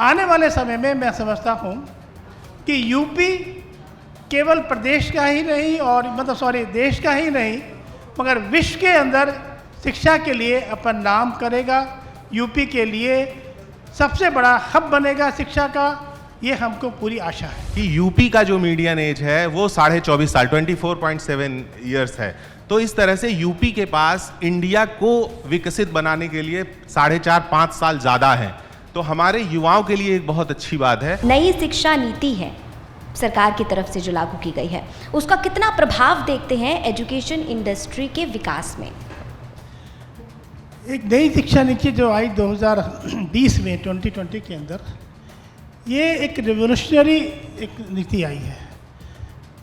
आने वाले समय में मैं समझता हूँ कि यूपी केवल प्रदेश का ही नहीं और देश का ही नहीं मगर विश्व के अंदर शिक्षा के लिए अपन नाम करेगा। यूपी के लिए सबसे बड़ा हब बनेगा शिक्षा का, ये हमको पूरी आशा है। कि यूपी का जो मीडियन एज है वो 24.5 साल 24.7 ईयर्स है, तो इस तरह से यूपी के पास इंडिया को विकसित बनाने के लिए 4.5-5 साल ज़्यादा है, तो हमारे युवाओं के लिए एक बहुत अच्छी बात है। नई शिक्षा नीति है सरकार की तरफ से जो लागू की गई है, उसका कितना प्रभाव देखते हैं एजुकेशन इंडस्ट्री के विकास में? एक नई शिक्षा नीति जो आई 2020 में 2020 के अंदर, ये एक रिवोल्यूशनरी एक नीति आई है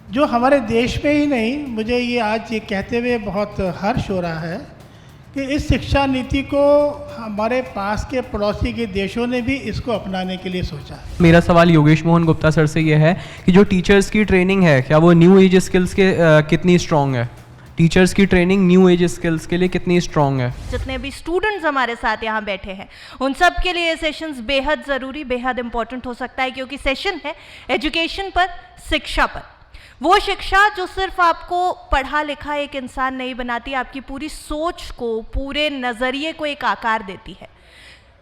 जो हमारे देश में ही नहीं, मुझे ये आज ये कहते हुए बहुत हर्ष हो रहा है कि इस शिक्षा नीति को हमारे पास के पड़ोसी के देशों ने भी इसको अपनाने के लिए सोचा। मेरा सवाल योगेश मोहन गुप्ता सर से ये है कि जो टीचर्स की ट्रेनिंग है, क्या वो न्यू एज स्किल्स के कितनी स्ट्रॉन्ग है? टीचर्स की ट्रेनिंग न्यू एज स्किल्स के लिए कितनी स्ट्रॉन्ग है? जितने भी स्टूडेंट्स हमारे साथ यहाँ बैठे हैं उन सब के लिए सेशंस बेहद ज़रूरी, बेहद इंपॉर्टेंट हो सकता है, क्योंकि सेशन है एजुकेशन पर, शिक्षा पर। वो शिक्षा जो सिर्फ आपको पढ़ा लिखा एक इंसान नहीं बनाती, आपकी पूरी सोच को, पूरे नज़रिए को एक आकार देती है।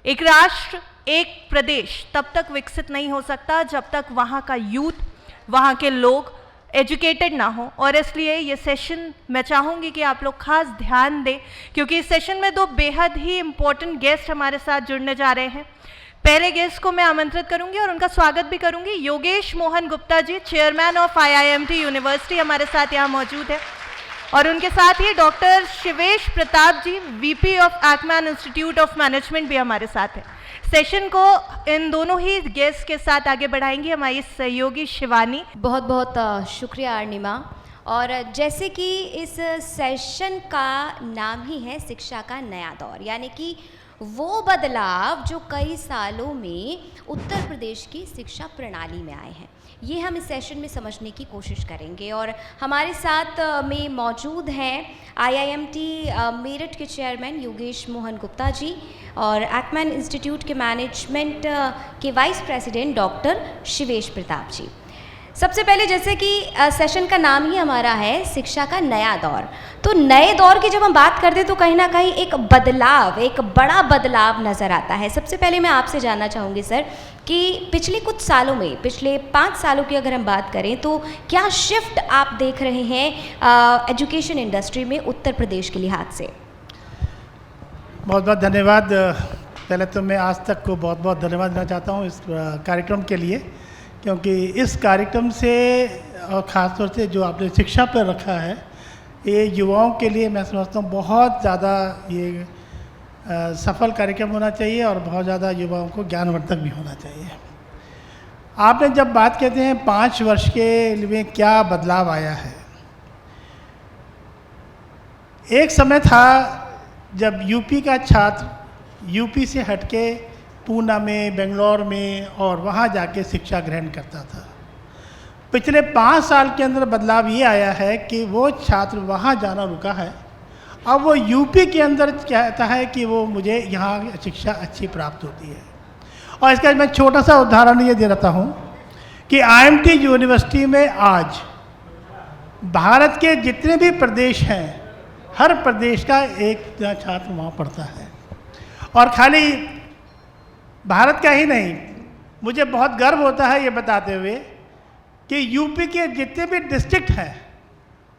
एक राष्ट्र, एक प्रदेश तब तक विकसित नहीं हो सकता जब तक वहाँ का यूथ, वहाँ के लोग एजुकेटेड ना हो। और इसलिए ये सेशन मैं चाहूँगी कि आप लोग खास ध्यान दें, क्योंकि इस सेशन में दो बेहद ही इम्पोर्टेंट गेस्ट हमारे साथ जुड़ने जा रहे हैं। पहले गेस्ट को मैं आमंत्रित करूंगी और उनका स्वागत भी करूंगी। Yogesh Mohan Gupta ji, chairman of IIMT university, हमारे साथ यहाँ मौजूद है। और उनके साथ ही doctor Shivesh Pratap ji, VP of ACMAN institute of management, भी हमारे साथ है। सेशन को इन दोनों ही गेस्ट के साथ आगे बढ़ाएंगी हमारी सहयोगी शिवानी। बहुत बहुत शुक्रिया अर्णिमा। और जैसे कि इस सेशन का नाम ही है शिक्षा का नया दौर, यानी कि वो बदलाव जो कई सालों में उत्तर प्रदेश की शिक्षा प्रणाली में आए हैं, ये हम इस सेशन में समझने की कोशिश करेंगे। और हमारे साथ में मौजूद हैं IIMT मेरठ के चेयरमैन योगेश मोहन गुप्ता जी और ACMAN इंस्टीट्यूट के मैनेजमेंट के vice president doctor Shivesh Pratap ji. सबसे पहले, जैसे कि सेशन का नाम ही हमारा है शिक्षा का नया दौर, तो नए दौर की जब हम बात करते हैं तो कहीं ना कहीं एक बदलाव, एक बड़ा बदलाव नज़र आता है। सबसे पहले मैं आपसे जानना चाहूँगी सर कि पिछले कुछ सालों में, पिछले 5 सालों की अगर हम बात करें तो क्या शिफ्ट आप देख रहे हैं एजुकेशन इंडस्ट्री में उत्तर प्रदेश के लिहाज से? बहुत बहुत धन्यवाद। पहले तो मैं आज तक को बहुत बहुत धन्यवाद देना चाहता हूँ इस कार्यक्रम के लिए, क्योंकि इस कार्यक्रम से और ख़ासतौर से जो आपने शिक्षा पर रखा है, ये युवाओं के लिए मैं समझता हूँ बहुत ज़्यादा ये सफल कार्यक्रम होना चाहिए और बहुत ज़्यादा युवाओं को ज्ञानवर्धक भी होना चाहिए। आपने जब बात कहते हैं 5 वर्ष के लिए क्या बदलाव आया है, एक समय था जब यूपी का छात्र यूपी से हटके पूना में, बेंगलोर में और वहाँ जाके शिक्षा ग्रहण करता था। पिछले 5 साल के अंदर बदलाव ये आया है कि वो छात्र वहाँ जाना रुका है, अब वो यूपी के अंदर कहता है कि वो मुझे यहाँ शिक्षा अच्छी प्राप्त होती है। और इसका मैं छोटा सा उदाहरण ये दे रहा हूँ कि IIMT यूनिवर्सिटी में आज भारत के जितने भी प्रदेश हैं, हर प्रदेश का एक छात्र वहाँ पढ़ता है। और खाली भारत का ही नहीं, मुझे बहुत गर्व होता है ये बताते हुए कि यूपी के जितने भी डिस्ट्रिक्ट हैं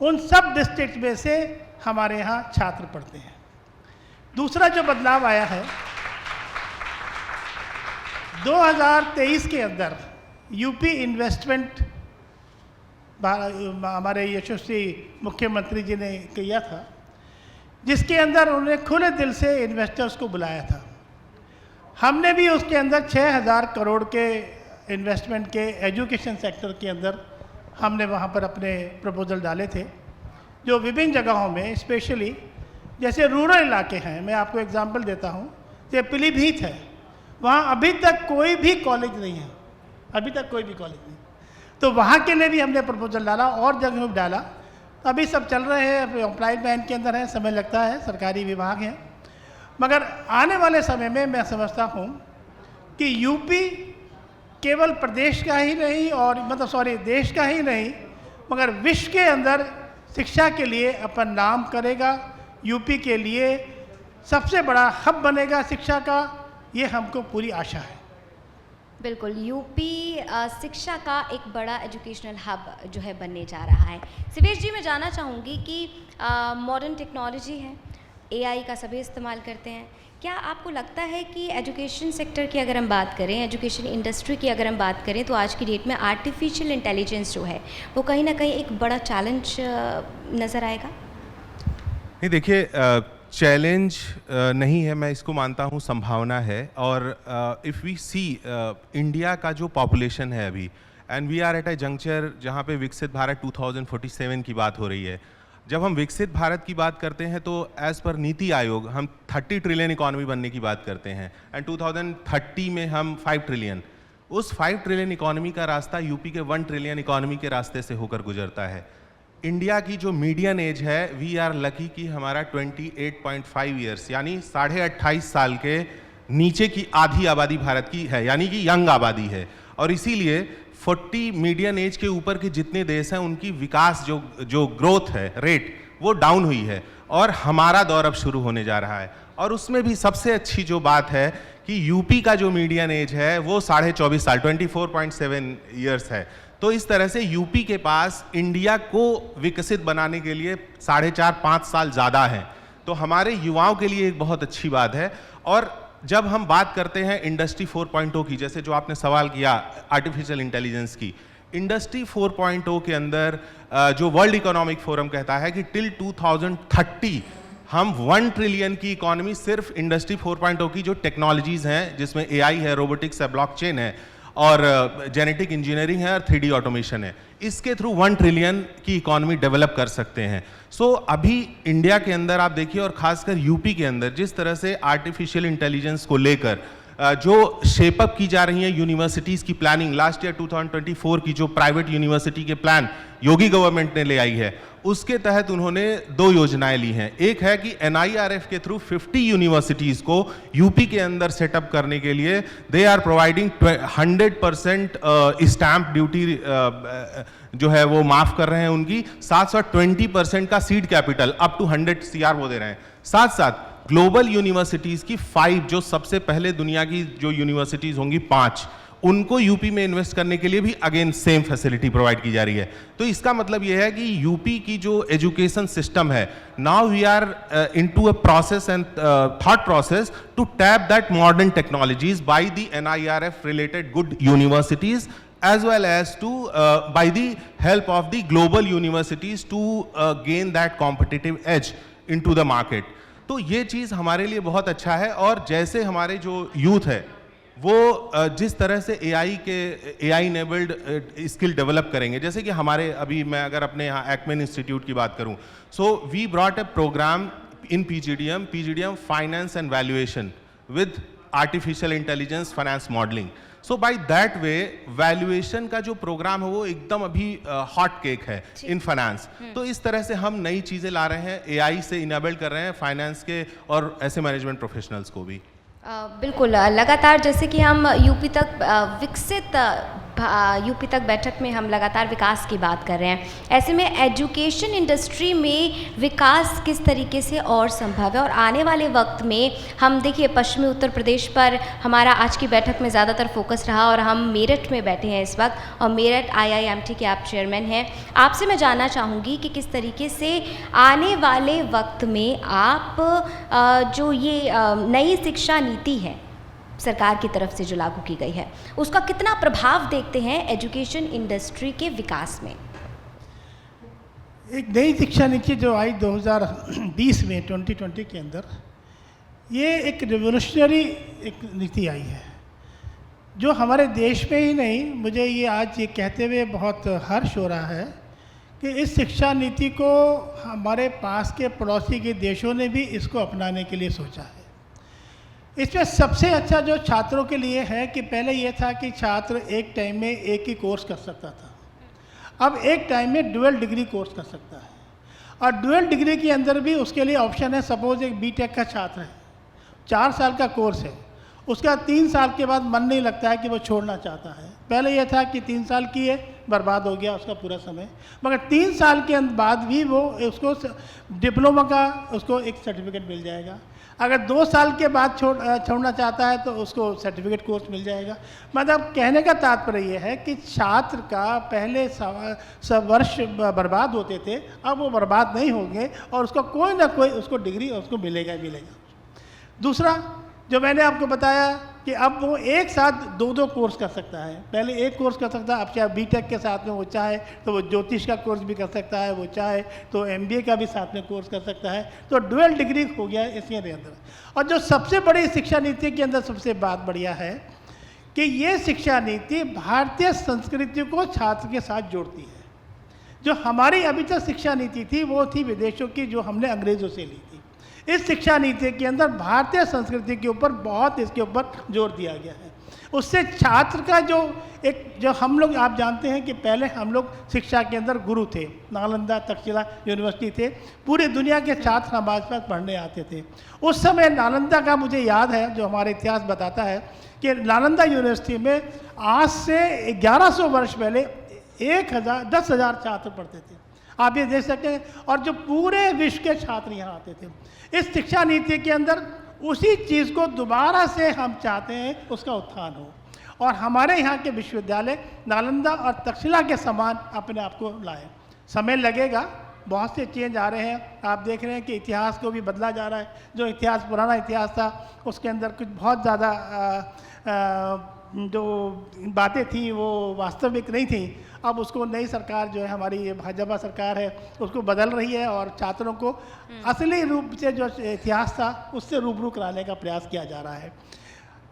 उन सब डिस्ट्रिक्ट में से हमारे यहाँ छात्र पढ़ते हैं। दूसरा जो बदलाव आया है, 2023 के अंदर यूपी इन्वेस्टमेंट हमारे यशस्वी मुख्यमंत्री जी ने किया था, जिसके अंदर उन्होंने खुले दिल से इन्वेस्टर्स को बुलाया था। हमने भी उसके अंदर 6,000 करोड़ के इन्वेस्टमेंट के एजुकेशन सेक्टर के अंदर हमने वहाँ पर अपने प्रपोजल डाले थे, जो विभिन्न जगहों में, स्पेशली जैसे रूरल इलाके हैं। मैं आपको एग्जांपल देता हूँ, जैसे पीलीभीत है, वहाँ अभी तक कोई भी कॉलेज नहीं है, अभी तक कोई भी कॉलेज नहीं, तो वहाँ के लिए भी हमने प्रपोजल डाला और जगह में डाला। तो अभी सब चल रहे हैं, अप्लाइमेंट के अंदर है, समय लगता है, सरकारी विभाग हैं, मगर आने वाले समय में मैं समझता हूँ कि यूपी केवल प्रदेश का ही नहीं और देश का ही नहीं मगर विश्व के अंदर शिक्षा के लिए अपन नाम करेगा। यूपी के लिए सबसे बड़ा हब बनेगा शिक्षा का, ये हमको पूरी आशा है। बिल्कुल, यूपी शिक्षा का एक बड़ा एजुकेशनल हब जो है बनने जा रहा है। शिवेश जी, मैं जानना चाहूँगी कि मॉडर्न टेक्नोलॉजी है, एआई का सभी इस्तेमाल करते हैं, क्या आपको लगता है कि एजुकेशन सेक्टर की अगर हम बात करें, एजुकेशन इंडस्ट्री की अगर हम बात करें, तो आज की डेट में आर्टिफिशियल इंटेलिजेंस जो है वो कहीं ना कहीं एक बड़ा चैलेंज नज़र आएगा? नहीं, देखिए, चैलेंज नहीं है, मैं इसको मानता हूँ संभावना है। और इफ़ वी सी इंडिया का जो पॉपुलेशन है अभी, and we are at a junction जहाँ पे विकसित भारत 2047 की बात हो रही है। जब हम विकसित भारत की बात करते हैं तो एज़ पर नीति आयोग हम 30 ट्रिलियन इकॉनमी बनने की बात करते हैं, एंड 2030 में हम 5 ट्रिलियन। उस 5 ट्रिलियन इकॉनमी का रास्ता यूपी के 1 ट्रिलियन इकॉनमी के रास्ते से होकर गुजरता है। इंडिया की जो मीडियन एज है, वी आर लकी कि हमारा 28.5 ईयर्स यानी 28.5 साल के नीचे की आधी आबादी भारत की है, यानी कि यंग आबादी है। और इसीलिए 40 मीडियन एज के ऊपर के जितने देश हैं उनकी विकास जो ग्रोथ है रेट वो डाउन हुई है, और हमारा दौर अब शुरू होने जा रहा है। और उसमें भी सबसे अच्छी जो बात है कि यूपी का जो मीडियन एज है वो 24.5 साल 24.7 ईयर्स है। तो इस तरह से यूपी के पास इंडिया को विकसित बनाने के लिए 4.5-5 साल ज़्यादा हैं। तो हमारे युवाओं के लिए एक बहुत अच्छी बात है। और जब हम बात करते हैं इंडस्ट्री 4.0 की, जैसे जो आपने सवाल किया आर्टिफिशियल इंटेलिजेंस की, इंडस्ट्री 4.0 के अंदर जो वर्ल्ड इकोनॉमिक फोरम कहता है कि टिल 2030 हम 1 ट्रिलियन की इकोनॉमी सिर्फ इंडस्ट्री 4.0 की जो टेक्नोलॉजीज़ हैं, जिसमें एआई है, रोबोटिक्स है, ब्लॉकचेन है और जेनेटिक इंजीनियरिंग है और 3D ऑटोमेशन है, इसके थ्रू 1 ट्रिलियन की इकोनॉमी डेवलप कर सकते हैं। सो अभी इंडिया के अंदर आप देखिए, और खासकर यूपी के अंदर जिस तरह से आर्टिफिशियल इंटेलिजेंस को लेकर जो शेपअप की जा रही है यूनिवर्सिटीज़ की प्लानिंग, लास्ट ईयर 2024 की जो प्राइवेट यूनिवर्सिटी के प्लान योगी गवर्नमेंट ने ले आई है, उसके तहत उन्होंने 2 योजनाएं ली हैं। एक है कि NIRF के थ्रू 50 यूनिवर्सिटीज़ को यूपी के अंदर सेटअप करने के लिए they are providing 100% stamp duty जो है वो माफ़ कर रहे हैं उनकी, साथ साथ 20% का seed capital up to 100 CR वो दे रहे हैं। साथ साथ ग्लोबल यूनिवर्सिटीज़ की 5 जो सबसे पहले दुनिया की जो यूनिवर्सिटीज़ होंगी 5, उनको यूपी में इन्वेस्ट करने के लिए भी अगेन सेम फैसिलिटी प्रोवाइड की जा रही है। तो इसका मतलब यह है कि यूपी की जो एजुकेशन सिस्टम है, now we are into a process and thought process to tap that modern technologies by the NIRF related good universities as well as to by the help of the global universities to gain that competitive edge into the market। तो ये चीज़ हमारे लिए बहुत अच्छा है। और जैसे हमारे जो यूथ है वो जिस तरह से AI इनेबल्ड स्किल डेवलप करेंगे, जैसे कि हमारे अभी मैं अगर अपने यहाँ एक्मेन इंस्टीट्यूट की बात करूँ, so we brought a programme in PGDM finance and valuation with artificial intelligence finance modelling. So by that way valuation का जो प्रोग्राम है वो एकदम अभी हॉट केक है इन फाइनेंस। तो इस तरह से हम नई चीज़ें ला रहे हैं, AI से इनेबल कर रहे हैं फाइनेंस के और ऐसे मैनेजमेंट प्रोफेशनल्स को भी। बिल्कुल, लगातार जैसे कि हम यूपी तक बैठक में हम लगातार विकास की बात कर रहे हैं, ऐसे में एजुकेशन इंडस्ट्री में विकास किस तरीके से और संभव है? और आने वाले वक्त में हम देखिए पश्चिमी उत्तर प्रदेश पर हमारा आज की बैठक में ज़्यादातर फोकस रहा और हम मेरठ में बैठे हैं इस वक्त, और मेरठ IIMT के आप चेयरमैन हैं। आपसे मैं जानना चाहूँगी कि किस तरीके से आने वाले वक्त में आप जो ये नई शिक्षा नीति है सरकार की तरफ से जो लागू की गई है, उसका कितना प्रभाव देखते हैं एजुकेशन इंडस्ट्री के विकास में? एक नई शिक्षा नीति जो आई 2020 में 2020 के अंदर, ये एक रिवोल्यूशनरी एक नीति आई है जो हमारे देश में ही नहीं, मुझे ये आज ये कहते हुए बहुत हर्ष हो रहा है कि इस शिक्षा नीति को हमारे पास के पड़ोसी के देशों ने भी इसको अपनाने के लिए सोचा है। इसमें सबसे अच्छा जो छात्रों के लिए है कि पहले ये था कि छात्र एक टाइम में एक ही कोर्स कर सकता था, अब एक टाइम में डुअल डिग्री कोर्स कर सकता है। और डुअल डिग्री के अंदर भी उसके लिए ऑप्शन है, सपोज एक BTech का छात्र है, 4 साल का कोर्स है, उसका 3 साल के बाद मन नहीं लगता है कि वो छोड़ना चाहता है। पहले यह था कि 3 साल किए, बर्बाद हो गया उसका पूरा समय, मगर 3 साल के बाद भी वो उसको डिप्लोमा का उसको एक सर्टिफिकेट मिल जाएगा। अगर 2 साल के बाद छोड़ना चाहता है तो उसको सर्टिफिकेट कोर्स मिल जाएगा। मतलब कहने का तात्पर्य यह है कि छात्र का पहले सब वर्ष बर्बाद होते थे, अब वो बर्बाद नहीं होंगे और उसका कोई ना कोई उसको डिग्री उसको मिलेगा ही मिलेगा। दूसरा जो मैंने आपको बताया कि अब वो एक साथ 2 कोर्स कर सकता है। पहले एक कोर्स कर सकता है, अब चाहे बीटेक के साथ में वो चाहे तो वो ज्योतिष का कोर्स भी कर सकता है, वो चाहे तो एमबीए का भी साथ में कोर्स कर सकता है। तो डुअल डिग्री हो गया है इसके अंदर। और जो सबसे बड़ी शिक्षा नीति के अंदर सबसे बात बढ़िया है कि ये शिक्षा नीति भारतीय संस्कृति को छात्र के साथ जोड़ती है। जो हमारी अभी तक शिक्षा नीति थी वो थी विदेशों की, जो हमने अंग्रेज़ों से ली थी। इस शिक्षा नीति के अंदर भारतीय संस्कृति के ऊपर बहुत इसके ऊपर जोर दिया गया है। उससे छात्र का जो हम लोग, आप जानते हैं कि पहले हम लोग शिक्षा के अंदर गुरु थे, नालंदा तक्षशिला यूनिवर्सिटी थे, पूरी दुनिया के छात्र हमारे पास पढ़ने आते थे। उस समय नालंदा का मुझे याद है, जो हमारा इतिहास बताता है कि नालंदा यूनिवर्सिटी में आज से 1100 वर्ष पहले 10,000 छात्र पढ़ते थे। आप ये देख सकते हैं, और जो पूरे विश्व के छात्र यहाँ आते थे। इस शिक्षा नीति के अंदर उसी चीज़ को दोबारा से हम चाहते हैं उसका उत्थान हो, और हमारे यहाँ के विश्वविद्यालय नालंदा और तक्षशिला के समान अपने आप को लाए। समय लगेगा, बहुत से चेंज आ रहे हैं। आप देख रहे हैं कि इतिहास को भी बदला जा रहा है। जो इतिहास पुराना इतिहास था उसके अंदर कुछ बहुत ज़्यादा जो बातें थी वो वास्तविक नहीं थी। अब उसको नई सरकार जो है, हमारी ये भाजपा सरकार है, उसको बदल रही है और छात्रों को असली रूप से जो इतिहास था उससे रूबरू कराने का प्रयास किया जा रहा है।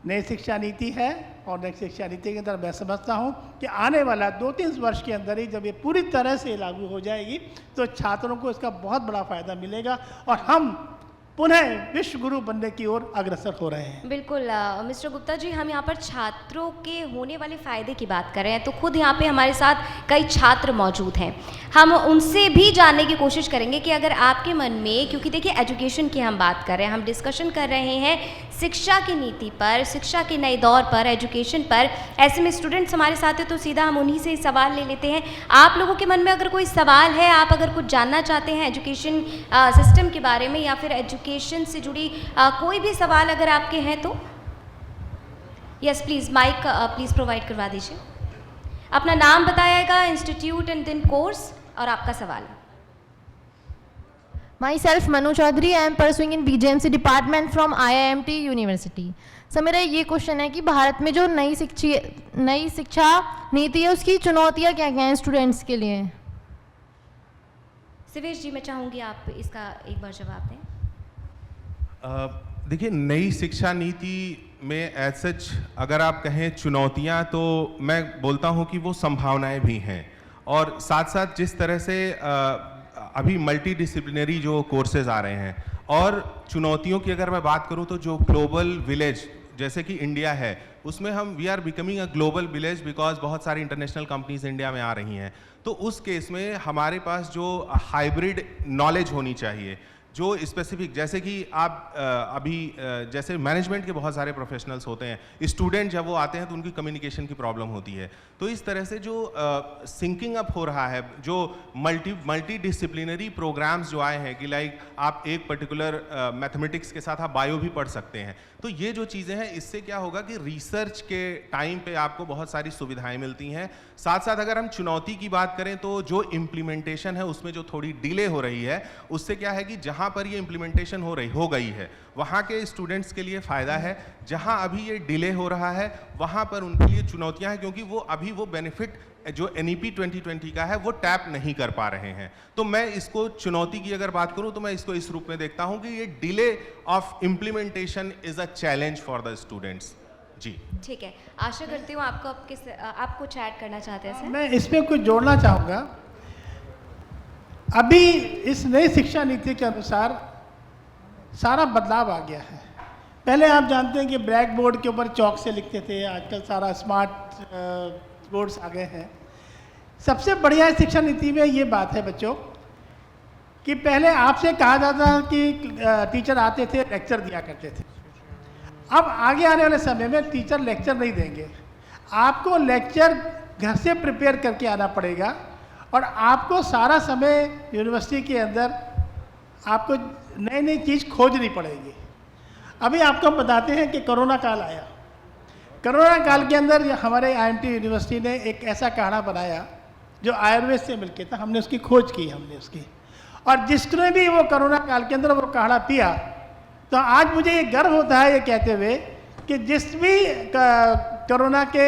नई शिक्षा नीति है, और नई शिक्षा नीति के अंदर मैं समझता हूँ कि आने वाला 2-3 वर्ष के अंदर ही जब ये पूरी तरह से लागू हो जाएगी तो छात्रों को इसका बहुत बड़ा फ़ायदा मिलेगा और हम पुनः विश्व गुरु बनने की ओर अग्रसर हो रहे हैं। बिल्कुल मिस्टर गुप्ता जी, हम यहाँ पर छात्रों के होने वाले फ़ायदे की बात कर रहे हैं, तो खुद यहाँ पे हमारे साथ कई छात्र मौजूद हैं। हम उनसे भी जानने की कोशिश करेंगे कि अगर आपके मन में, क्योंकि देखिए एजुकेशन की हम बात कर रहे हैं, हम डिस्कशन कर रहे हैं शिक्षा की नीति पर, शिक्षा के नए दौर पर, एजुकेशन पर। ऐसे में स्टूडेंट्स हमारे साथ हैं तो सीधा हम उन्हीं से सवाल ले लेते हैं। आप लोगों के मन में अगर कोई सवाल है, आप अगर कुछ जानना चाहते हैं एजुकेशन सिस्टम के बारे में या फिर एजुकेशन से जुड़ी कोई भी सवाल अगर आपके हैं तो yes please, mic please provide करवा दीजिए। अपना नाम बताइएगा, इंस्टीट्यूट एंड देन कोर्स, और आपका सवाल। Myself Manu Chaudhary, I am pursuing in BJMC department from IIMT University. Sir मेरा ये क्वेश्चन है कि भारत में जो नई शिक्षा नीति है उसकी चुनौतियाँ क्या क्या हैं स्टूडेंट्स के लिए? सिवेश जी, मैं चाहूँगी आप इसका एक बार जवाब दें। देखिए, नई शिक्षा नीति में एज सच अगर आप कहें चुनौतियां, तो मैं बोलता हूं कि वो संभावनाएं भी हैं, और साथ साथ जिस तरह से अभी मल्टी डिसिप्लिनरी जो कोर्सेज आ रहे हैं, और चुनौतियों की अगर मैं बात करूं तो जो ग्लोबल विलेज जैसे कि इंडिया है, उसमें हम we are becoming a global village because बहुत सारी इंटरनेशनल कंपनीज इंडिया में आ रही हैं। तो उस केस में हमारे पास जो हाइब्रिड नॉलेज होनी चाहिए, जो स्पेसिफिक, जैसे कि आप अभी जैसे मैनेजमेंट के बहुत सारे प्रोफेशनल्स होते हैं, स्टूडेंट जब वो आते हैं तो उनकी कम्युनिकेशन की प्रॉब्लम होती है। तो इस तरह से जो सिंकिंग अप हो रहा है, जो मल्टी डिसिप्लिनरी प्रोग्राम्स जो आए हैं कि लाइक आप एक पर्टिकुलर मैथमेटिक्स के साथ आप बायो भी पढ़ सकते हैं, तो ये जो चीज़ें हैं इससे क्या होगा कि रिसर्च के टाइम पे आपको बहुत सारी सुविधाएं मिलती हैं। साथ साथ अगर हम चुनौती की बात करें तो जो इम्प्लीमेंटेशन है उसमें जो थोड़ी डिले हो रही है, उससे क्या है कि जहाँ पर ये इम्प्लीमेंटेशन हो गई है वहाँ के स्टूडेंट्स के लिए फ़ायदा है, जहाँ अभी ये डिले हो रहा है वहाँ पर उनके लिए चुनौतियाँ हैं, क्योंकि वो अभी वो बेनिफिट जो NEP 2020 का है वो टैप नहीं कर पा रहे हैं। तो मैं इसको चुनौती की अगर बात करूं तो मैं इसको इस रूप में देखता हूं कि ये delay of implementation is a challenge for the students. जी ठीक है, आशा करती हूँ आप कुछ ऐड करना चाहते हैं सर। मैं इसमें कुछ जोड़ना चाहूँगा। अभी इस नई शिक्षा नीति के अनुसार सारा बदलाव आ गया है। पहले आप जानते हैं कि ब्लैक बोर्ड के ऊपर चौक से लिखते थे, आजकल सारा स्मार्ट बोर्ड्स आ गए हैं। सबसे बढ़िया शिक्षा नीति में ये बात है बच्चों कि पहले आपसे कहा जाता था कि टीचर आते थे, लेक्चर दिया करते थे। अब आगे आने वाले समय में टीचर लेक्चर नहीं देंगे, आपको लेक्चर घर से प्रिपेयर करके आना पड़ेगा और आपको सारा समय यूनिवर्सिटी के अंदर आपको नई नई चीज़ खोजनी पड़ेगी। अभी आपको हम बताते हैं कि कोरोना काल आया। कोरोना काल के अंदर हमारे IMT यूनिवर्सिटी ने एक ऐसा काढ़ा बनाया जो आयुर्वेद से मिलके था, हमने उसकी खोज की, हमने उसकी, और जिसने भी वो कोरोना काल के अंदर वो काढ़ा पिया, तो आज मुझे ये गर्व होता है ये कहते हुए कि जिस भी कोरोना के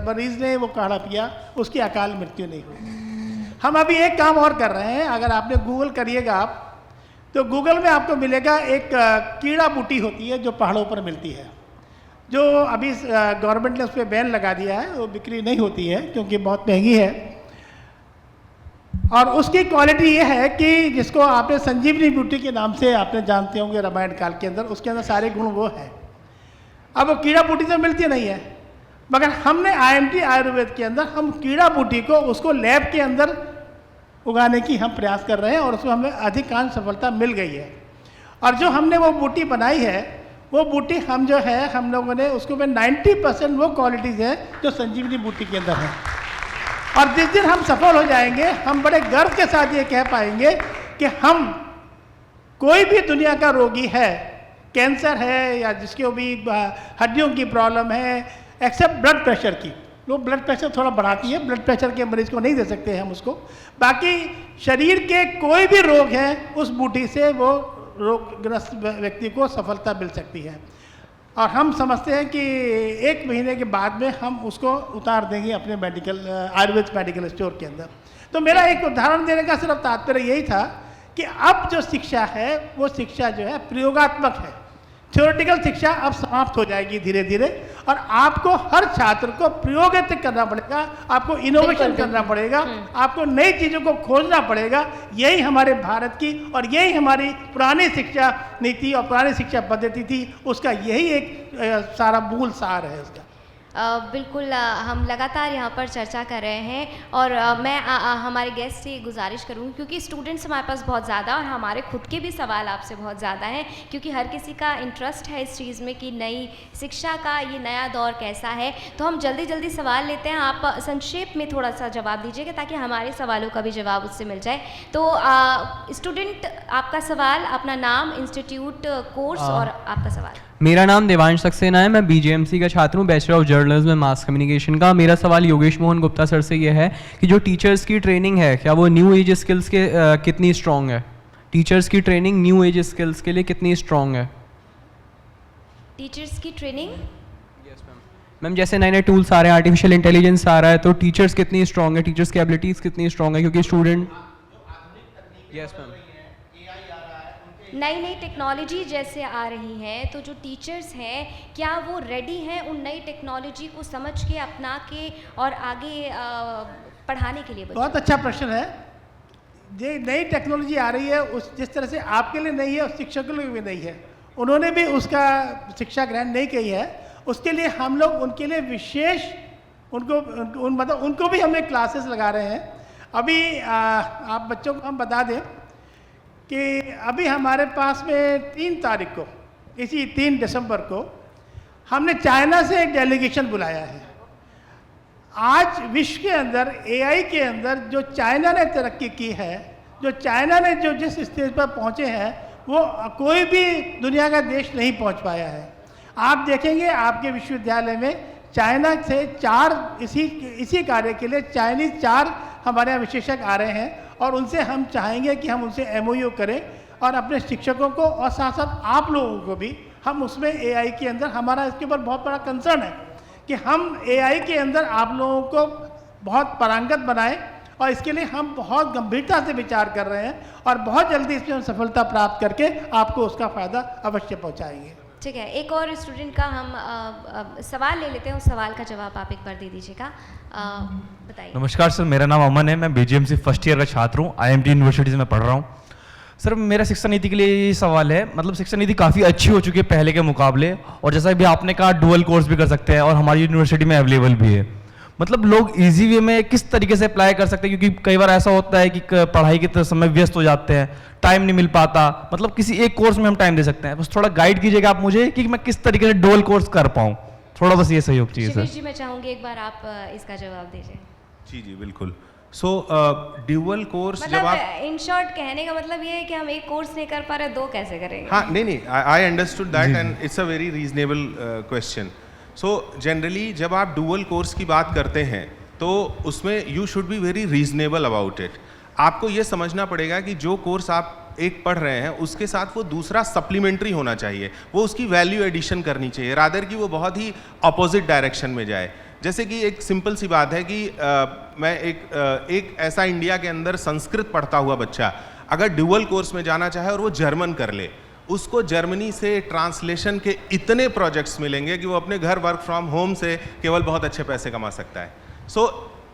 मरीज़ ने वो काढ़ा पिया उसकी अकाल मृत्यु नहीं हुई। हम अभी एक काम और कर रहे हैं, अगर आपने गूगल करिएगा आप, तो गूगल में आपको मिलेगा एक कीड़ा बूटी होती है जो पहाड़ों पर मिलती है, जो अभी गवर्नमेंट ने उस पर बैन लगा दिया है, वो बिक्री नहीं होती है क्योंकि बहुत महंगी है। और उसकी क्वालिटी ये है कि जिसको आपने संजीवनी बूटी के नाम से आपने जानते होंगे रामायण काल के अंदर, उसके अंदर सारे गुण वो है। अब वो कीड़ा बूटी तो मिलती नहीं है, मगर हमने IMT आयुर्वेद के अंदर हम कीड़ा बूटी को उसको लैब के अंदर उगाने की हम प्रयास कर रहे हैं और उसमें हमें अधिकांश सफलता मिल गई है। और जो हमने वो बूटी बनाई है, वो बूटी हम जो है हम लोगों ने उसको में 90% वो क्वालिटीज़ हैं जो संजीवनी बूटी के अंदर हैं। और जिस दिन हम सफल हो जाएंगे, हम बड़े गर्व के साथ ये कह पाएंगे कि हम कोई भी दुनिया का रोगी है, कैंसर है या जिसको भी हड्डियों की प्रॉब्लम है, एक्सेप्ट ब्लड प्रेशर की, वो ब्लड प्रेशर थोड़ा बढ़ाती है, ब्लड प्रेशर के मरीज को नहीं दे सकते हैं हम उसको, बाकी शरीर के कोई भी रोग है उस बूटी से वो रोगग्रस्त व्यक्ति को सफलता मिल सकती है। और हम समझते हैं कि 1 महीने के बाद में हम उसको उतार देंगे अपने आयुर्वेद मेडिकल स्टोर के अंदर। तो मेरा एक उदाहरण देने का सिर्फ तात्पर्य यही था कि अब जो शिक्षा है वो शिक्षा जो है प्रयोगात्मक है। थ्योरेटिकल शिक्षा अब समाप्त हो जाएगी धीरे धीरे, और आपको हर छात्र को प्रयोगित करना पड़ेगा, आपको इनोवेशन करना पड़ेगा, आपको नई चीज़ों को खोजना पड़ेगा। यही हमारे भारत की और यही हमारी पुरानी शिक्षा नीति और पुरानी शिक्षा पद्धति थी, उसका यही एक सारा मूल सार है उसका। बिल्कुल हम लगातार यहाँ पर चर्चा कर रहे हैं और मैं हमारे गेस्ट से गुजारिश करूँ, क्योंकि स्टूडेंट्स हमारे पास बहुत ज़्यादा और हमारे खुद के भी सवाल आपसे बहुत ज़्यादा हैं, क्योंकि हर किसी का इंटरेस्ट है इस चीज़ में कि नई शिक्षा का ये नया दौर कैसा है। तो हम जल्दी जल्दी सवाल लेते हैं, आप संक्षेप में थोड़ा सा जवाब दीजिएगा ताकि हमारे सवालों का भी जवाब उससे मिल जाए। तो स्टूडेंट, आपका सवाल, अपना नाम, इंस्टीट्यूट, कोर्स और आपका सवाल। मेरा नाम देवांश सक्सेना है, मैं BJMC का छात्र हूँ, बैचलर ऑफ जर्नलिज्म में मास कम्युनिकेशन का। मेरा सवाल योगेश मोहन गुप्ता सर से ये है कि जो टीचर्स की ट्रेनिंग है, क्या वो न्यू एज स्किल्स के कितनी स्ट्रॉन्ग है? टीचर्स की ट्रेनिंग न्यू एज स्किल्स के लिए कितनी स्ट्रॉन्ग है? टीचर्स की ट्रेनिंग? मैम, जैसे नए नए टूल्स आ रहे हैं, आर्टिफिशियल इंटेलिजेंस आ रहा है, तो टीचर्स कितनी स्ट्रॉन्ग है, टीचर्स की एबिलिटीज़ कितनी स्ट्रॉन्ग है? क्योंकि स्टूडेंट यस मैम, नई नई टेक्नोलॉजी जैसे आ रही हैं, तो जो टीचर्स हैं क्या वो रेडी हैं उन नई टेक्नोलॉजी को समझ के, अपना के और आगे पढ़ाने के लिए? बहुत अच्छा प्रश्न है। ये नई टेक्नोलॉजी आ रही है, उस जिस तरह से आपके लिए नहीं है उस शिक्षकों के लिए भी नहीं है, उन्होंने भी उसका शिक्षा ग्रहण नहीं की है। उसके लिए हम लोग उनके लिए विशेष उनको भी हम क्लासेस लगा रहे हैं। अभी आप बच्चों को हम बता दें कि अभी हमारे पास में 3 तारीख को, इसी 3 दिसंबर को हमने चाइना से एक डेलीगेशन बुलाया है। आज विश्व के अंदर AI के अंदर जो चाइना ने तरक्की की है, जो चाइना ने जो जिस स्टेज पर पहुँचे हैं, वो कोई भी दुनिया का देश नहीं पहुँच पाया है। आप देखेंगे आपके विश्वविद्यालय में चाइना से 4 इसी कार्य के लिए चाइनीज़ 4 हमारे यहाँ विशेषज्ञ आ रहे हैं, और उनसे हम चाहेंगे कि हम उनसे MOU करें और अपने शिक्षकों को और साथ साथ आप लोगों को भी हम उसमें AI के अंदर, हमारा इसके ऊपर बहुत बड़ा कंसर्न है कि हम AI के अंदर आप लोगों को बहुत पारंगत बनाएं, और इसके लिए हम बहुत गंभीरता से विचार कर रहे हैं और बहुत जल्दी इसमें हम सफलता प्राप्त करके आपको उसका फ़ायदा अवश्य पहुँचाएंगे। ठीक है, एक और स्टूडेंट का हम सवाल ले लेते हैं, उस सवाल का जवाब आप एक बार दे दीजिएगा। बताइए। नमस्कार सर, मेरा नाम अमन है, मैं BJMC फर्स्ट ईयर का छात्र हूँ, IMT यूनिवर्सिटी से मैं पढ़ रहा हूँ। सर, मेरा शिक्षा नीति के लिए ये सवाल है, मतलब शिक्षा नीति काफ़ी अच्छी हो चुकी है पहले के मुकाबले, और जैसा भी आपने कहा डुअल कोर्स भी कर सकते हैं और हमारी यूनिवर्सिटी में अवेलेबल भी है, मतलब लोग इजी वे में किस तरीके से अप्लाई कर सकते हैं, क्योंकि कई बार ऐसा होता है कि पढ़ाई के समय व्यस्त हो जाते हैं, टाइम नहीं मिल पाता, मतलब किसी एक कोर्स में हम टाइम दे सकते हैं, बस थोड़ा गाइड कीजिएगा आप मुझे कि मैं किस तरीके से डुअल कोर्स कर पाऊँ, थोड़ा बस ये सहयोग चाहिए शिवेश सर। जी, मैं चाहूँगी एक बार आप इसका जवाब दीजिए। जी जी बिल्कुल। सो ड्यूअल कोर्स जब मतलब आप इन शॉर्ट कहने का मतलब ये है कि हम एक कोर्स नहीं कर पा रहे, दो कैसे करेंगे? हाँ नहीं, I understood that and it's a very reasonable question. So generally जब आप डुअल कोर्स की बात करते हैं तो उसमें you should be very reasonable about it. आपको ये समझना पड़ेगा कि जो कोर्स आप एक पढ़ रहे हैं उसके साथ वो दूसरा सप्लीमेंट्री होना चाहिए, वो उसकी वैल्यू एडिशन करनी चाहिए, रादर कि वो बहुत ही अपोजिट डायरेक्शन में जाए। जैसे कि एक सिंपल सी बात है कि मैं एक ऐसा इंडिया के अंदर संस्कृत पढ़ता हुआ बच्चा अगर ड्यूअल कोर्स में जाना चाहे और वो जर्मन कर ले, उसको जर्मनी से ट्रांसलेशन के इतने प्रोजेक्ट्स मिलेंगे कि वो अपने घर वर्क फ्रॉम होम से केवल बहुत अच्छे पैसे कमा सकता है। सो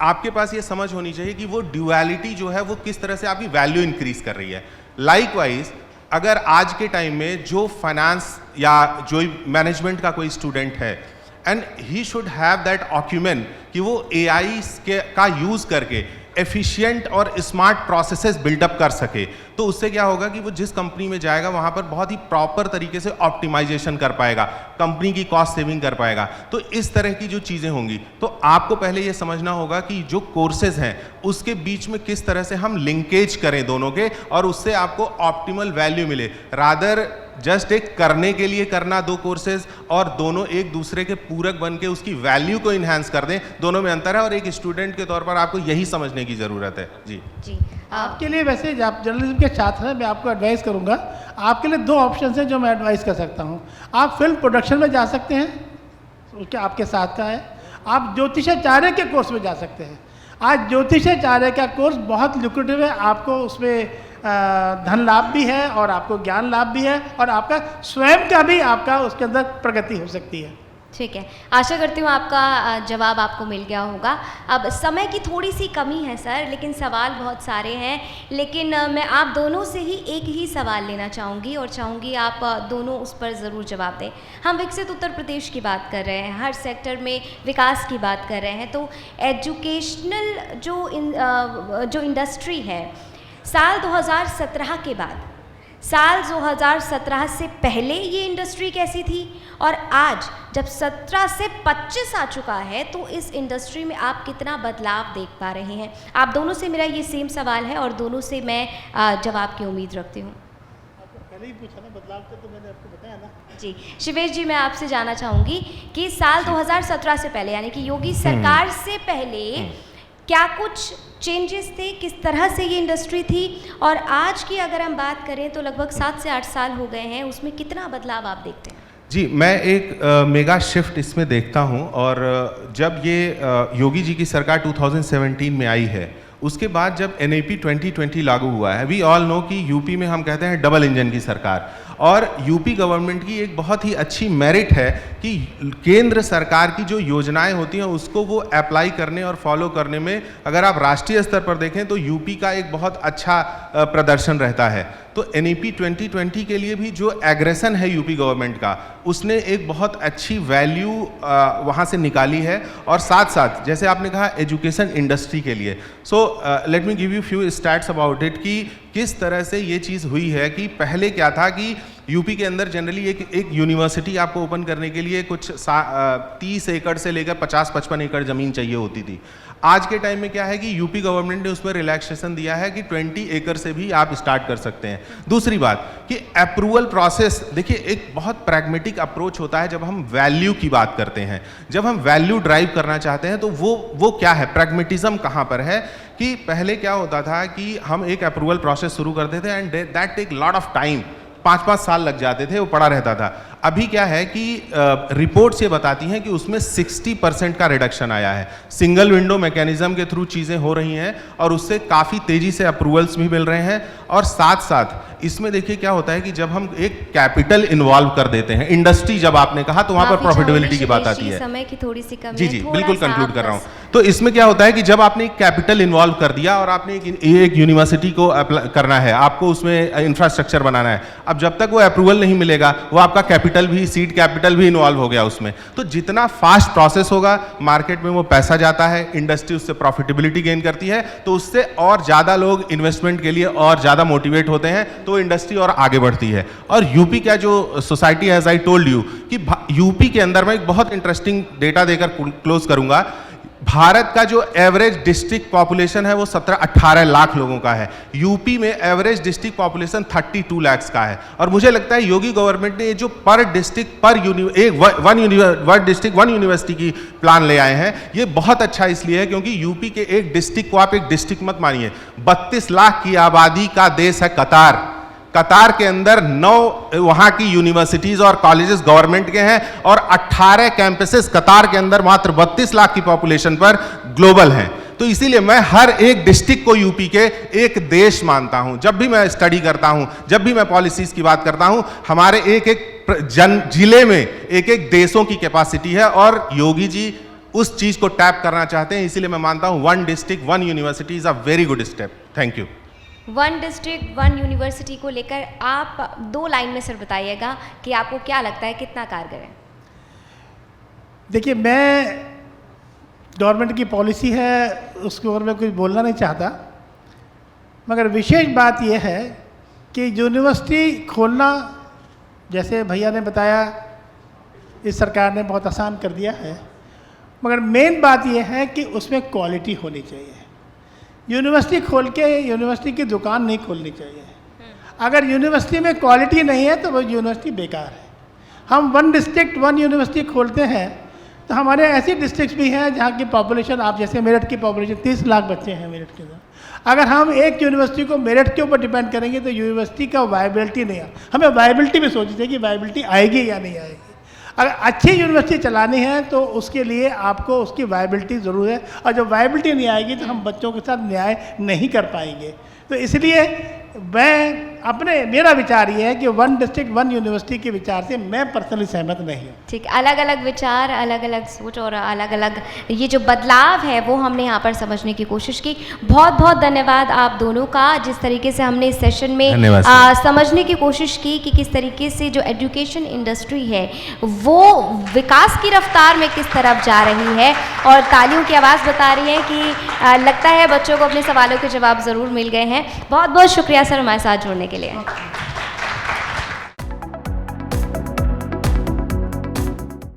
आपके पास ये समझ होनी चाहिए कि वो ड्यूअलिटी जो है वो किस तरह से आपकी वैल्यू इंक्रीज कर रही है। लाइकवाइज अगर आज के टाइम में जो फाइनेंस या जो मैनेजमेंट का कोई स्टूडेंट है and he should have that document कि वो एआई का यूज़ करके एफिशिएंट और स्मार्ट प्रोसेसेस बिल्डअप कर सके, तो उससे क्या होगा कि वो जिस कंपनी में जाएगा वहाँ पर बहुत ही प्रॉपर तरीके से ऑप्टिमाइजेशन कर पाएगा, कंपनी की कॉस्ट सेविंग कर पाएगा। तो इस तरह की जो चीज़ें होंगी, तो आपको पहले ये समझना होगा कि जो कोर्सेज हैं उसके बीच में किस तरह से हम लिंकेज करें दोनों के, और उससे आपको ऑप्टिमल वैल्यू मिले, रादर जस्ट एक करने के लिए करना दो कोर्सेज और दोनों एक दूसरे के पूरक बन के उसकी वैल्यू को इन्हांस कर दें, दोनों में अंतर है और एक स्टूडेंट के तौर पर आपको यही समझने की ज़रूरत है। जी जी आपके लिए वैसे आप जर्नलिज्म के छात्र हैं, मैं आपको एडवाइस करूंगा, आपके लिए दो ऑप्शन हैं जो मैं एडवाइस कर सकता हूं। आप फिल्म प्रोडक्शन में जा सकते हैं, उसके आपके साथ का है। आप ज्योतिषाचार्य के कोर्स में जा सकते हैं। आज ज्योतिषाचार्य का कोर्स बहुत लुक्रेटिव है, आपको उसमें धन लाभ भी है और आपको ज्ञान लाभ भी है और आपका स्वयं का भी आपका उसके अंदर प्रगति हो सकती है। ठीक है, आशा करती हूँ आपका जवाब आपको मिल गया होगा। अब समय की थोड़ी सी कमी है सर, लेकिन सवाल बहुत सारे हैं, लेकिन मैं आप दोनों से ही एक ही सवाल लेना चाहूँगी और चाहूँगी आप दोनों उस पर ज़रूर जवाब दें। हम विकसित उत्तर प्रदेश की बात कर रहे हैं, हर सेक्टर में विकास की बात कर रहे हैं, तो एजुकेशनल जो इंडस्ट्री है, साल 2017 के बाद, साल 2017 से पहले ये इंडस्ट्री कैसी थी और आज जब 17 से 25 आ चुका है तो इस इंडस्ट्री में आप कितना बदलाव देख पा रहे हैं? आप दोनों से मेरा ये सेम सवाल है और दोनों से मैं जवाब की उम्मीद रखती हूँ। पहले ही पूछा ना बदलाव का, तो मैंने आपको बताया ना। जी शिवेश जी, मैं आपसे जानना चाहूँगी कि साल 2017 से पहले यानी कि योगी सरकार से पहले क्या कुछ चेंजेस थे, किस तरह से ये इंडस्ट्री थी, और आज की अगर हम बात करें तो लगभग 7 से 8 साल हो गए हैं, उसमें कितना बदलाव आप देखते हैं? जी, मैं एक मेगा शिफ्ट इसमें देखता हूं, और जब ये योगी जी की सरकार 2017 में आई है, उसके बाद जब NAP 2020 लागू हुआ है, वी ऑल नो कि यूपी में हम कहते हैं डबल इंजन की सरकार, और यूपी गवर्नमेंट की एक बहुत ही अच्छी मेरिट है कि केंद्र सरकार की जो योजनाएं होती हैं उसको वो अप्लाई करने और फॉलो करने में, अगर आप राष्ट्रीय स्तर पर देखें तो यूपी का एक बहुत अच्छा प्रदर्शन रहता है। तो NAP 2020 के लिए भी जो एग्रेशन है यूपी गवर्नमेंट का, उसने एक बहुत अच्छी वैल्यू वहाँ से निकाली है, और साथ साथ जैसे आपने कहा एजुकेशन इंडस्ट्री के लिए, so let me give you few stats about it कि किस तरह से ये चीज़ हुई है। कि पहले क्या था कि यूपी के अंदर जनरली एक यूनिवर्सिटी आपको ओपन करने के लिए कुछ 30 एकड़ से लेकर 50-55 एकड़ ज़मीन चाहिए होती थी। आज के टाइम में क्या है कि यूपी गवर्नमेंट ने उसमें रिलैक्सेशन दिया है कि 20 एकड़ से भी आप स्टार्ट कर सकते हैं। दूसरी बात कि अप्रूवल प्रोसेस, देखिए एक बहुत प्रैग्मेटिक अप्रोच होता है जब हम वैल्यू की बात करते हैं, जब हम वैल्यू ड्राइव करना चाहते हैं तो वो क्या है, प्रैग्मेटिज्म कहाँ पर है। कि पहले क्या होता था कि हम एक अप्रूवल प्रोसेस शुरू करते थे and that take lot of time, 5-5 साल लग जाते थे, वो पड़ा रहता था। अभी क्या है कि रिपोर्ट्स ये बताती हैं कि उसमें 60% का रिडक्शन आया है। सिंगल विंडो मैकेनिज्म के थ्रू चीज़ें हो रही हैं और उससे काफ़ी तेज़ी से अप्रूवल्स भी मिल रहे हैं। और साथ साथ इसमें देखिए क्या होता है कि जब हम एक कैपिटल इन्वॉल्व कर देते हैं, इंडस्ट्री जब आपने कहा तो वहाँ पर प्रॉफिटेबिलिटी की बात आती है। समय की थोड़ी सी कमी जी जी बिल्कुल कंक्लूड कर रहा हूँ। तो इसमें क्या होता है कि जब आपने कैपिटल इन्वॉल्व कर दिया और आपने एक यूनिवर्सिटी को करना है, आपको उसमें इंफ्रास्ट्रक्चर बनाना है, अब जब तक वो अप्रूवल नहीं मिलेगा वो आपका कैपिटल भी, सीड कैपिटल भी इन्वॉल्व हो गया उसमें, तो जितना फास्ट प्रोसेस होगा मार्केट में वो पैसा जाता है, इंडस्ट्री उससे प्रॉफिटेबिलिटी गेन करती है, तो उससे और ज़्यादा लोग इन्वेस्टमेंट के लिए और ज़्यादा मोटिवेट होते हैं, तो इंडस्ट्री और आगे बढ़ती है। और यूपी का जो society, as I told you, कि यूपी के अंदर मैं एक बहुत इंटरेस्टिंग डेटा देकर क्लोज करूंगा। भारत का जो एवरेज डिस्ट्रिक्ट पॉपुलेशन है वो 17-18 लाख लोगों का है, यूपी में एवरेज डिस्ट्रिक्ट पॉपुलेशन 32 लाख का है। और मुझे लगता है योगी गवर्नमेंट ने ये जो पर district one district one university की प्लान ले आए हैं, ये बहुत अच्छा इसलिए है क्योंकि यूपी के एक डिस्ट्रिक्ट को आप एक डिस्ट्रिक्ट मत मानिए, 32 लाख की आबादी का देश है कतार। कतार के अंदर 9 वहां की यूनिवर्सिटीज और कॉलेजेस गवर्नमेंट के हैं और 18 कैंपसेस कतार के अंदर मात्र 32 लाख की पॉपुलेशन पर ग्लोबल हैं। तो इसीलिए मैं हर एक डिस्ट्रिक्ट को यूपी के एक देश मानता हूं। जब भी मैं स्टडी करता हूं, जब भी मैं पॉलिसीज की बात करता हूं, हमारे एक एक जिले में एक एक देशों की कैपेसिटी है और योगी जी उस चीज को टैप करना चाहते हैं। इसीलिए मैं मानता हूं one district one university is a very good step. Thank you. One district one university को लेकर आप 2 लाइन में सर बताइएगा कि आपको क्या लगता है कितना कारगर है? देखिए, मैं गवर्नमेंट की पॉलिसी है उसके ऊपर मैं कुछ बोलना नहीं चाहता, मगर विशेष बात यह है कि यूनिवर्सिटी खोलना, जैसे भैया ने बताया, इस सरकार ने बहुत आसान कर दिया है, मगर मेन बात यह है कि उसमें क्वालिटी होनी चाहिए। यूनिवर्सिटी खोल के यूनिवर्सिटी की दुकान नहीं खोलनी चाहिए। अगर यूनिवर्सिटी में क्वालिटी नहीं है तो वो यूनिवर्सिटी बेकार है। हम वन डिस्ट्रिक्ट वन यूनिवर्सिटी खोलते हैं तो हमारे ऐसी डिस्ट्रिक्ट्स भी हैं जहाँ की पॉपुलेशन, आप जैसे मेरठ की पॉपुलेशन 30 लाख बच्चे हैं मेरठ के अंदर। अगर हम एक यूनिवर्सिटी को मेरठ के ऊपर डिपेंड करेंगे तो यूनिवर्सिटी का वायबिलिटी नहीं है। हमें वायबिलिटी भी सोचनी चाहिए कि वायबिलिटी आएगी या नहीं आएगी। अगर अच्छी यूनिवर्सिटी चलानी है तो उसके लिए आपको उसकी वायबिलिटी ज़रूर है, और जब वायबिलिटी नहीं आएगी तो हम बच्चों के साथ न्याय नहीं कर पाएंगे। तो इसलिए मेरा विचार ये है कि वन डिस्ट्रिक्ट वन यूनिवर्सिटी के विचार से मैं पर्सनली सहमत नहीं हूँ। ठीक, अलग अलग विचार, अलग अलग सोच और अलग अलग ये जो बदलाव है वो हमने यहाँ पर समझने की कोशिश की। बहुत बहुत धन्यवाद आप दोनों का, जिस तरीके से हमने इस सेशन में समझने की कोशिश की कि किस तरीके से जो एजुकेशन इंडस्ट्री है वो विकास की रफ्तार में किस तरफ जा रही है, और तालियों की आवाज़ बता रही है कि लगता है बच्चों को अपने सवालों के जवाब ज़रूर मिल गए हैं। बहुत बहुत शुक्रिया सर हमारे साथ जुड़ने के लिए।